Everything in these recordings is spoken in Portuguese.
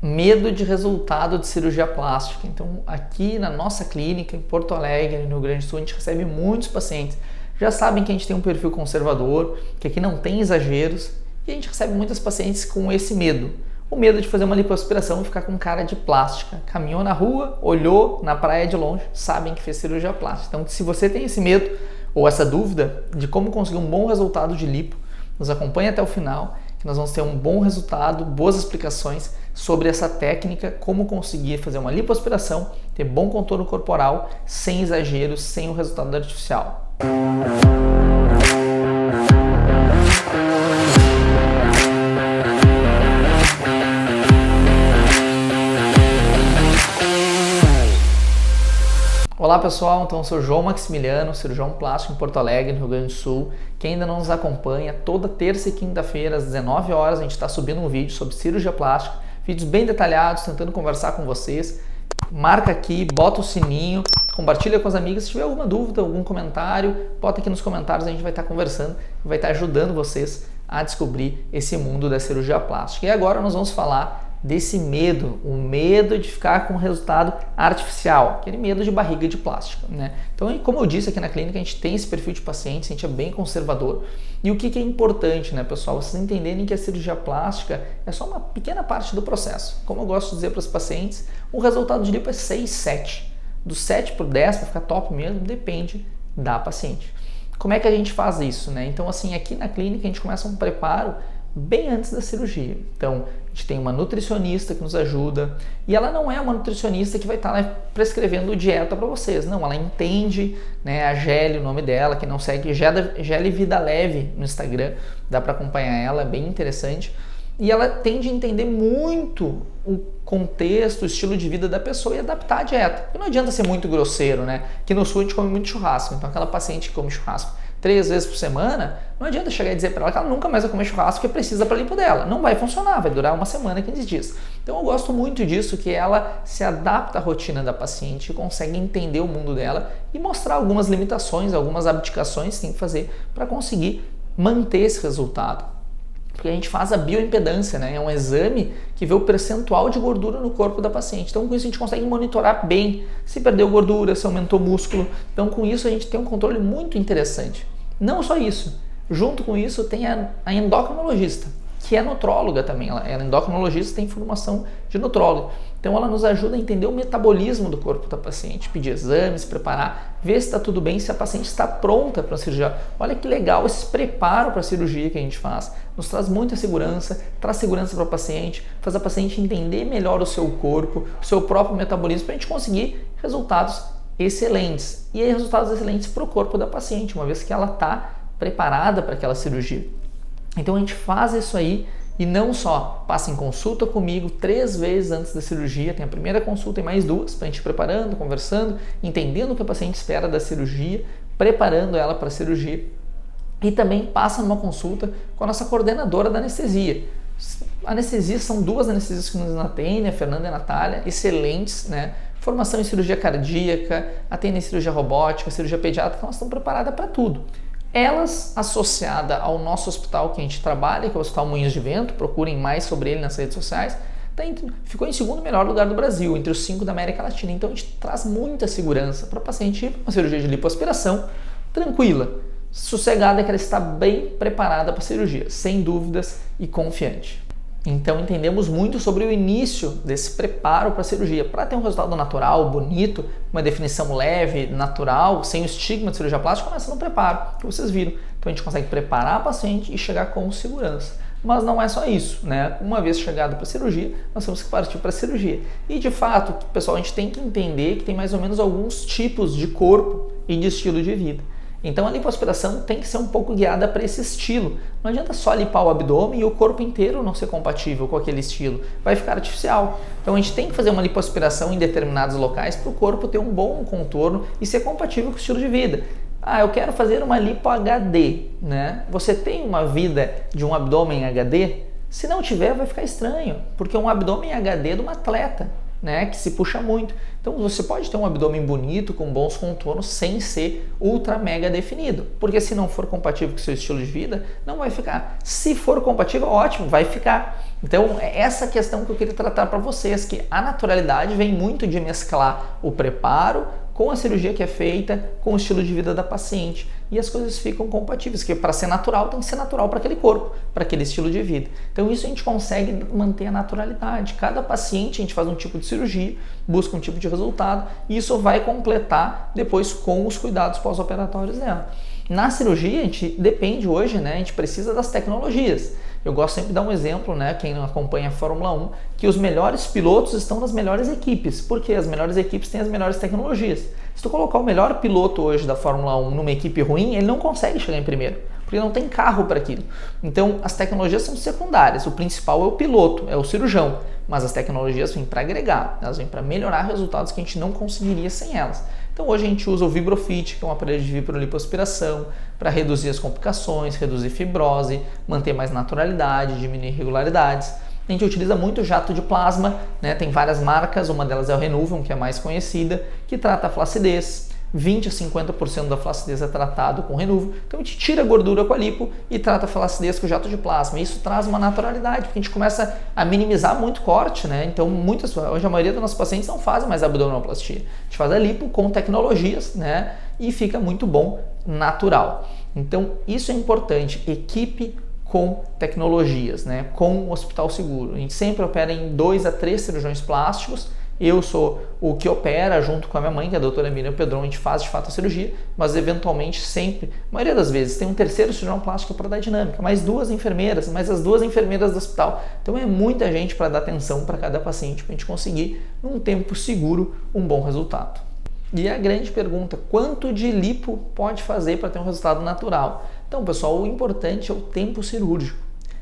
Medo de resultado de cirurgia plástica. Então, aqui na nossa clínica, em Porto Alegre, no Rio Grande do Sul, a gente recebe muitos pacientes. Já sabem que a gente tem um perfil conservador, que aqui não tem exageros, e a gente recebe muitas pacientes com esse medo. O medo de fazer uma lipoaspiração e ficar com cara de plástica. Caminhou na rua, olhou na praia de longe, sabem que fez cirurgia plástica. Então, se você tem esse medo ou essa dúvida de como conseguir um bom resultado de lipo, nos acompanhe até o final, que nós vamos ter um bom resultado, boas explicações sobre essa técnica, como conseguir fazer uma lipoaspiração, ter bom contorno corporal, sem exageros, sem o resultado artificial. Olá pessoal, então eu sou João Maximiliano, cirurgião plástico em Porto Alegre, no Rio Grande do Sul. Quem ainda não nos acompanha, toda terça e quinta-feira às 19 horas a gente está subindo um vídeo sobre cirurgia plástica, vídeos bem detalhados, tentando conversar com vocês. Marca aqui, bota o sininho, compartilha com as amigas. Se tiver alguma dúvida, algum comentário, bota aqui nos comentários, a gente vai estar conversando e vai estar ajudando vocês a descobrir esse mundo da cirurgia plástica. E agora nós vamos falar desse medo, o medo de ficar com resultado artificial, aquele medo de barriga de plástico, né? Então, como eu disse aqui na clínica, a gente tem esse perfil de paciente, a gente é bem conservador. E o que é importante, né, pessoal? Vocês entenderem que a cirurgia plástica é só uma pequena parte do processo. Como eu gosto de dizer para os pacientes, o resultado de lipo é 6, 7. Do 7 para o 10, para ficar top mesmo, depende da paciente. Como é que a gente faz isso, né? Então, assim, aqui na clínica a gente começa um preparo bem antes da cirurgia. Então, a gente tem uma nutricionista que nos ajuda, e ela não é uma nutricionista que vai estar lá prescrevendo dieta para vocês, não, ela entende, né, a Gelli, o nome dela, que não segue, Gelli Vida Leve no Instagram, dá para acompanhar ela, é bem interessante, e ela tende a entender muito o contexto, o estilo de vida da pessoa e adaptar a dieta. E não adianta ser muito grosseiro, né? Aqui no sul a gente come muito churrasco, então aquela paciente que come churrasco 3 vezes por semana, não adianta chegar e dizer para ela que ela nunca mais vai comer churrasco porque precisa para a lipo dela. Não vai funcionar, vai durar uma semana, 15 dias. Então eu gosto muito disso, que ela se adapta à rotina da paciente, consegue entender o mundo dela e mostrar algumas limitações, algumas abdicações que tem que fazer para conseguir manter esse resultado. Porque a gente faz a bioimpedância, né? É um exame que vê o percentual de gordura no corpo da paciente. Então, com isso, a gente consegue monitorar bem se perdeu gordura, se aumentou músculo. Então, com isso, a gente tem um controle muito interessante. Não só isso. Junto com isso, tem a endocrinologista, que é nutróloga também. Ela é endocrinologista, tem formação de nutróloga. Então, ela nos ajuda a entender o metabolismo do corpo da paciente, pedir exames, preparar, ver se está tudo bem, se a paciente está pronta para a cirurgia. Olha que legal esse preparo para a cirurgia que a gente faz. Nos traz muita segurança, traz segurança para o paciente, faz a paciente entender melhor o seu corpo, o seu próprio metabolismo, para a gente conseguir resultados excelentes. E aí, resultados excelentes para o corpo da paciente, uma vez que ela está preparada para aquela cirurgia. Então, a gente faz isso aí. E não só passa em consulta comigo 3 vezes antes da cirurgia, tem a primeira consulta e mais 2 para a gente ir preparando, conversando, entendendo o que a paciente espera da cirurgia, preparando ela para a cirurgia. E também passa numa consulta com a nossa coordenadora da anestesia. Anestesia, são 2 anestesias que nos atendem, a Fernanda e a Natália, excelentes, né? Formação em cirurgia cardíaca, atendem cirurgia robótica, cirurgia pediátrica, então elas estão preparadas para tudo. Elas, associada ao nosso hospital que a gente trabalha, que é o Hospital Moinhos de Vento, procurem mais sobre ele nas redes sociais, ficou em 2º melhor lugar do Brasil, entre os 5 da América Latina. Então a gente traz muita segurança para a paciente ir para uma cirurgia de lipoaspiração tranquila, sossegada, que ela está bem preparada para a cirurgia, sem dúvidas e confiante. Então entendemos muito sobre o início desse preparo para a cirurgia, para ter um resultado natural, bonito, uma definição leve, natural, sem o estigma de cirurgia plástica. Começa no preparo, que vocês viram. Então a gente consegue preparar a paciente e chegar com segurança. Mas não é só isso, né? Uma vez chegado para a cirurgia, nós temos que partir para a cirurgia. E de fato, pessoal, a gente tem que entender que tem mais ou menos alguns tipos de corpo e de estilo de vida. Então a lipoaspiração tem que ser um pouco guiada para esse estilo. Não adianta só limpar o abdômen e o corpo inteiro não ser compatível com aquele estilo. Vai ficar artificial. Então a gente tem que fazer uma lipoaspiração em determinados locais para o corpo ter um bom contorno e ser compatível com o estilo de vida. Ah, eu quero fazer uma lipo HD, né? Você tem uma vida de um abdômen HD? Se não tiver, vai ficar estranho, porque é um abdômen HD de um atleta. né, que se puxa muito. Então você pode ter um abdômen bonito, com bons contornos, sem ser ultra mega definido, porque se não for compatível com o seu estilo de vida, não vai ficar. Se for compatível, ótimo, vai ficar. Então é essa questão que eu queria tratar para vocês, que a naturalidade vem muito de mesclar o preparo com a cirurgia que é feita, com o estilo de vida da paciente, e as coisas ficam compatíveis, porque para ser natural tem que ser natural para aquele corpo, para aquele estilo de vida. Então isso a gente consegue manter a naturalidade. Cada paciente a gente faz um tipo de cirurgia, busca um tipo de resultado, e isso vai completar depois com os cuidados pós-operatórios dela. Na cirurgia a gente depende hoje, né, a gente precisa das tecnologias. Eu gosto sempre de dar um exemplo, né, quem não acompanha a Fórmula 1, que os melhores pilotos estão nas melhores equipes, porque as melhores equipes têm as melhores tecnologias. Se tu colocar o melhor piloto hoje da Fórmula 1 numa equipe ruim, ele não consegue chegar em primeiro, porque não tem carro para aquilo. Então as tecnologias são secundárias, o principal é o piloto, é o cirurgião, mas as tecnologias vêm para agregar, elas vêm para melhorar resultados que a gente não conseguiria sem elas. Então hoje a gente usa o Vibrofit, que é um aparelho de vibrolipoaspiração, para reduzir as complicações, reduzir fibrose, manter mais naturalidade, diminuir irregularidades. A gente utiliza muito jato de plasma, né? Tem várias marcas, uma delas é o Renuvium, que é a mais conhecida, que trata a flacidez. 20 a 50% da flacidez é tratado com Renuvium. Então a gente tira a gordura com a lipo e trata a flacidez com o jato de plasma. E isso traz uma naturalidade, porque a gente começa a minimizar muito corte, né? Então hoje a maioria dos nossos pacientes não fazem mais abdominoplastia. A gente faz a lipo com tecnologias, né? E fica muito bom, natural. Então isso é importante, equipe com tecnologias, né? Com o hospital seguro. A gente sempre opera em 2 a 3 cirurgiões plásticos. Eu sou o que opera junto com a minha mãe, que é a doutora Miriam Pedron, a gente faz de fato a cirurgia, mas eventualmente sempre, a maioria das vezes, tem um terceiro cirurgião plástico para dar dinâmica, mais 2 enfermeiras, mais as 2 enfermeiras do hospital. Então é muita gente para dar atenção para cada paciente, para a gente conseguir, num tempo seguro, um bom resultado. E a grande pergunta, quanto de lipo pode fazer para ter um resultado natural? Então, pessoal, o importante é o tempo cirúrgico.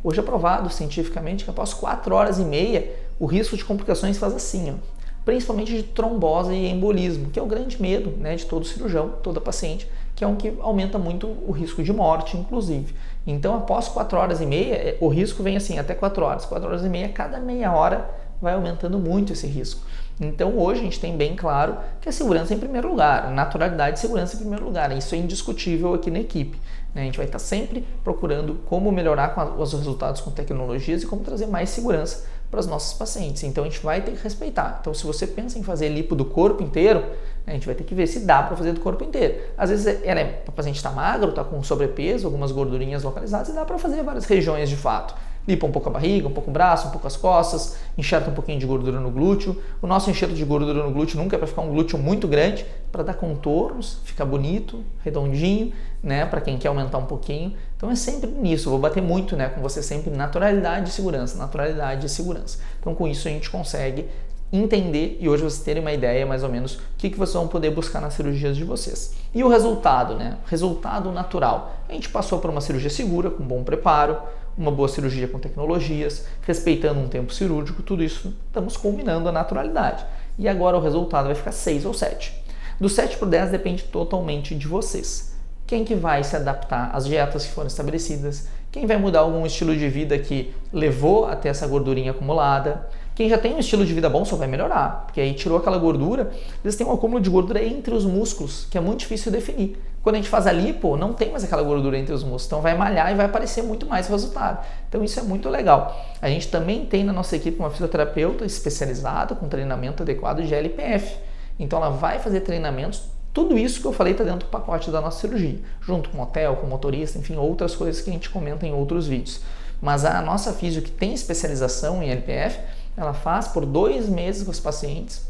Hoje é provado cientificamente que após 4 horas e meia, o risco de complicações faz assim, ó. Principalmente de trombose e embolismo, que é o grande medo, né, de todo cirurgião, toda paciente, que é um que aumenta muito o risco de morte, inclusive. Então, após 4 horas e meia, o risco vem assim, até 4 horas. 4 horas e meia, cada meia hora vai aumentando muito esse risco. Então, hoje a gente tem bem claro que a segurança é em primeiro lugar, a naturalidade e segurança em primeiro lugar. Isso é indiscutível aqui na equipe. A gente vai estar sempre procurando como melhorar os resultados com tecnologias e como trazer mais segurança para os nossos pacientes. Então a gente vai ter que respeitar. Então se você pensa em fazer lipo do corpo inteiro, a gente vai ter que ver se dá para fazer do corpo inteiro. Às vezes o paciente está magro, está com sobrepeso, algumas gordurinhas localizadas e dá para fazer várias regiões de fato. Lipa um pouco a barriga, um pouco o braço, um pouco as costas, enxerta um pouquinho de gordura no glúteo. O nosso enxerto de gordura no glúteo nunca é para ficar um glúteo muito grande, para dar contornos, ficar bonito, redondinho, né, para quem quer aumentar um pouquinho. Então é sempre nisso, eu vou bater muito, né, com você sempre naturalidade e segurança, naturalidade e segurança. Então com isso a gente consegue entender e hoje vocês terem uma ideia mais ou menos o que vocês vão poder buscar nas cirurgias de vocês. E o resultado, né? Resultado natural. A gente passou por uma cirurgia segura, com bom preparo, uma boa cirurgia com tecnologias, respeitando um tempo cirúrgico, tudo isso estamos combinando a naturalidade. E agora o resultado vai ficar 6 ou 7. Do 7 para o 10 depende totalmente de vocês. Quem que vai se adaptar às dietas que foram estabelecidas, quem vai mudar algum estilo de vida que levou a ter essa gordurinha acumulada. Quem já tem um estilo de vida bom só vai melhorar, porque aí tirou aquela gordura, às vezes tem um acúmulo de gordura entre os músculos, que é muito difícil de definir. Quando a gente faz a lipo, não tem mais aquela gordura entre os músculos, então vai malhar e vai aparecer muito mais o resultado. Então isso é muito legal. A gente também tem na nossa equipe uma fisioterapeuta especializada com treinamento adequado de LPF. Então ela vai fazer treinamentos, tudo isso que eu falei está dentro do pacote da nossa cirurgia, junto com hotel, com motorista, enfim, outras coisas que a gente comenta em outros vídeos. Mas a nossa físio que tem especialização em LPF, ela faz por 2 meses com os pacientes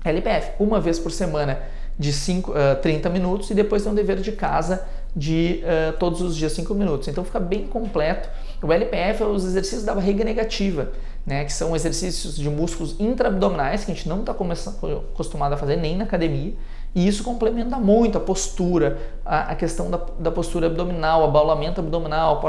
LPF, uma vez por semana de 30 minutos e depois tem um dever de casa de todos os dias 5 minutos. Então fica bem completo. O LPF é os exercícios da barriga negativa, né, que são exercícios de músculos intraabdominais que a gente não está acostumado a fazer nem na academia. E isso complementa muito a postura, a questão da postura abdominal, abaulamento abdominal,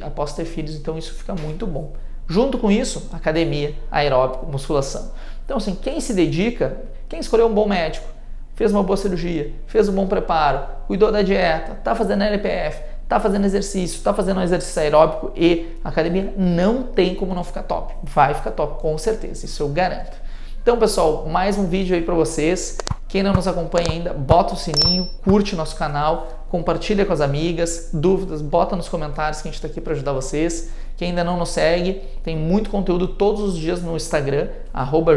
após ter filhos, então isso fica muito bom. Junto com isso, academia, aeróbico, musculação. Então assim, quem se dedica, quem escolheu um bom médico, fez uma boa cirurgia, fez um bom preparo, cuidou da dieta, está fazendo LPF, está fazendo exercício, está fazendo um exercício aeróbico e academia, não tem como não ficar top. Vai ficar top, com certeza, isso eu garanto. Então, pessoal, mais um vídeo aí para vocês. Quem não nos acompanha ainda, bota o sininho, curte nosso canal, compartilha com as amigas, dúvidas, bota nos comentários que a gente está aqui para ajudar vocês. Quem ainda não nos segue, tem muito conteúdo todos os dias no Instagram,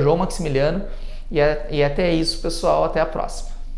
@joãomaximiliano. E até isso, pessoal, até a próxima.